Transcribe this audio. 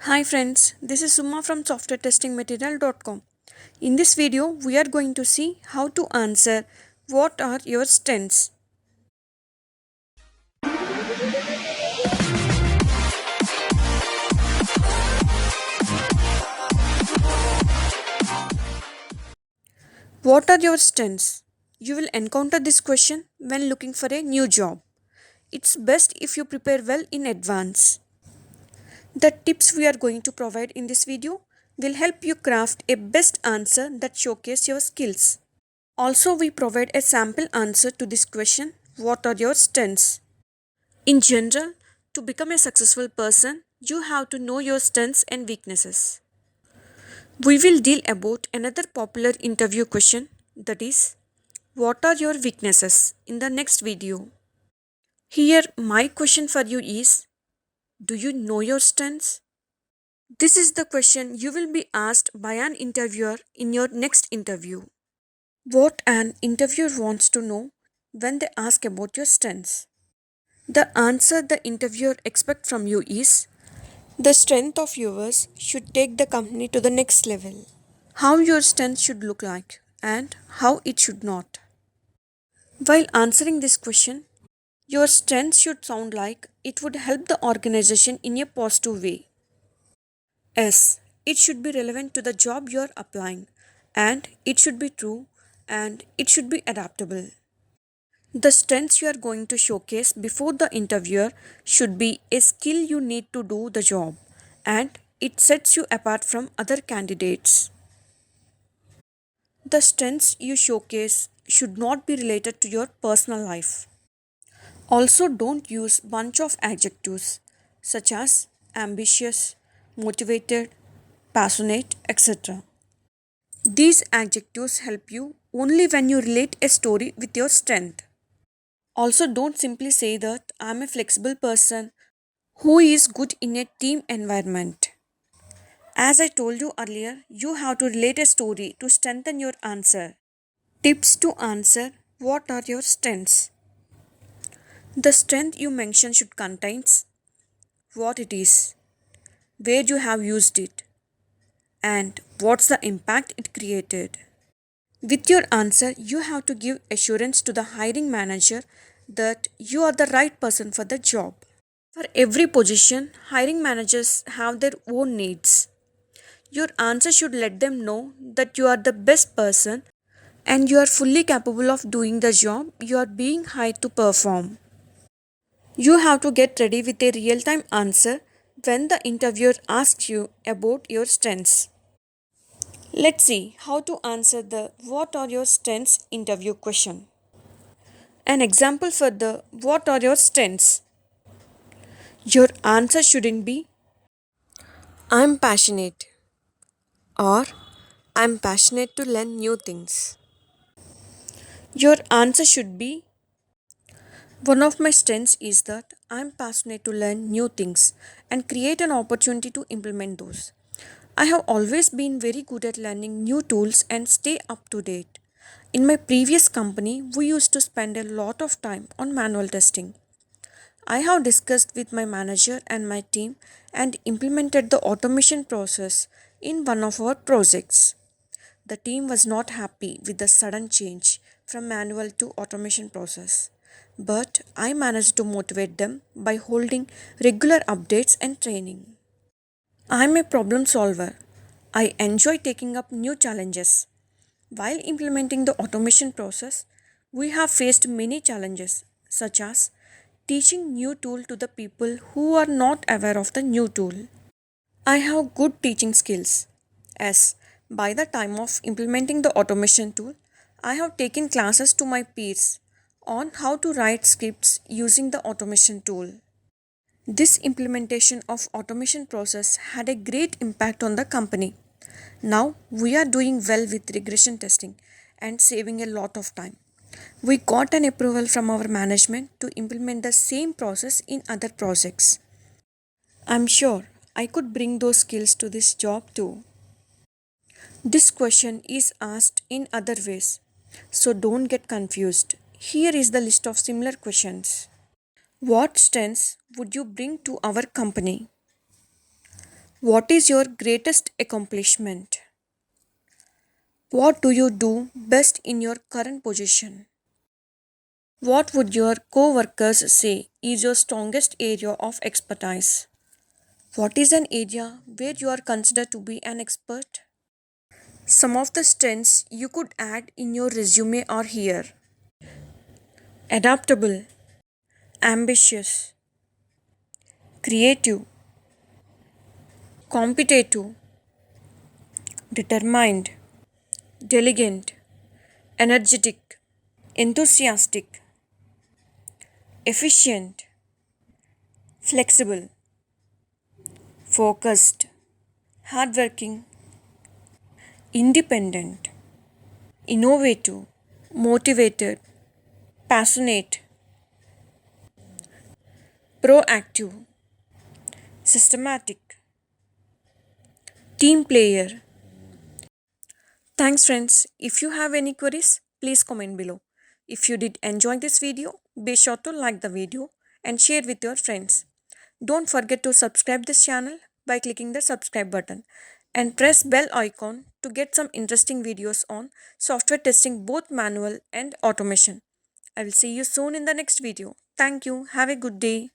Hi friends, this is Suma from softwaretestingmaterial.com. In this video, we are going to see how to answer what are your strengths. What are your strengths? You will encounter this question when looking for a new job. It's best if you prepare well in advance. The tips we are going to provide in this video will help you craft a best answer that showcase your skills. Also, we provide a sample answer to this question, what are your strengths? In general, to become a successful person, you have to know your strengths and weaknesses. We will deal about another popular interview question, that is, what are your weaknesses, in the next video. Here, my question for you is, do you know your strengths? This is the question you will be asked by an interviewer in your next interview. What an interviewer wants to know when they ask about your strengths. The answer the interviewer expects from you is, the strength of yours should take the company to the next level. How your strength should look like and how it should not. While answering this question, your strength should sound like it would help the organization in a positive way. S. It should be relevant to the job you are applying, and it should be true, and it should be adaptable. The strengths you are going to showcase before the interviewer should be a skill you need to do the job, and it sets you apart from other candidates. The strengths you showcase should not be related to your personal life. Also, don't use bunch of adjectives such as ambitious, motivated, passionate, etc. These adjectives help you only when you relate a story with your strength. Also, don't simply say that I'm a flexible person who is good in a team environment. As I told you earlier, you have to relate a story to strengthen your answer. Tips to answer, what are your strengths? The strength you mention should contain what it is, where you have used it, and what's the impact it created. With your answer, you have to give assurance to the hiring manager that you are the right person for the job. For every position, hiring managers have their own needs. Your answer should let them know that you are the best person and you are fully capable of doing the job you are being hired to perform. You have to get ready with a real time answer when the interviewer asks you about your strengths. Let's see how to answer the what are your strengths interview question. An example for the what are your strengths? Your answer shouldn't be I'm passionate or I'm passionate to learn new things. Your answer should be one of my strengths is that I'm passionate to learn new things and create an opportunity to implement those. I have always been very good at learning new tools and stay up to date. In my previous company, we used to spend a lot of time on manual testing. I have discussed with my manager and my team and implemented the automation process in one of our projects. The team was not happy with the sudden change from manual to automation process. But I managed to motivate them by holding regular updates and training. I'm a problem solver. I enjoy taking up new challenges. While implementing the automation process, we have faced many challenges such as teaching new tool to the people who are not aware of the new tool. I have good teaching skills. As by the time of implementing the automation tool, I have taken classes to my peers on how to write scripts using the automation tool. This implementation of automation process had a great impact on the company. Now we are doing well with regression testing and saving a lot of time. We got an approval from our management to implement the same process in other projects. I'm sure I could bring those skills to this job too. This question is asked in other ways, so don't get confused. Here is the list of similar questions. What strengths would you bring to our company? What is your greatest accomplishment? What do you do best in your current position? What would your co workers say is your strongest area of expertise? What is an area where you are considered to be an expert? Some of the strengths you could add in your resume are here: adaptable, ambitious, creative, competitive, determined, diligent, energetic, enthusiastic, efficient, flexible, focused, hardworking, independent, innovative, motivated, passionate, proactive, systematic, team player. Thanks, friends. If you have any queries, please comment below. If you did enjoy this video, be sure to like the video and share with your friends. Don't forget to subscribe this channel by clicking the subscribe button and press bell icon to get some interesting videos on software testing, both manual and automation. I will see you soon in the next video. Thank you. Have a good day.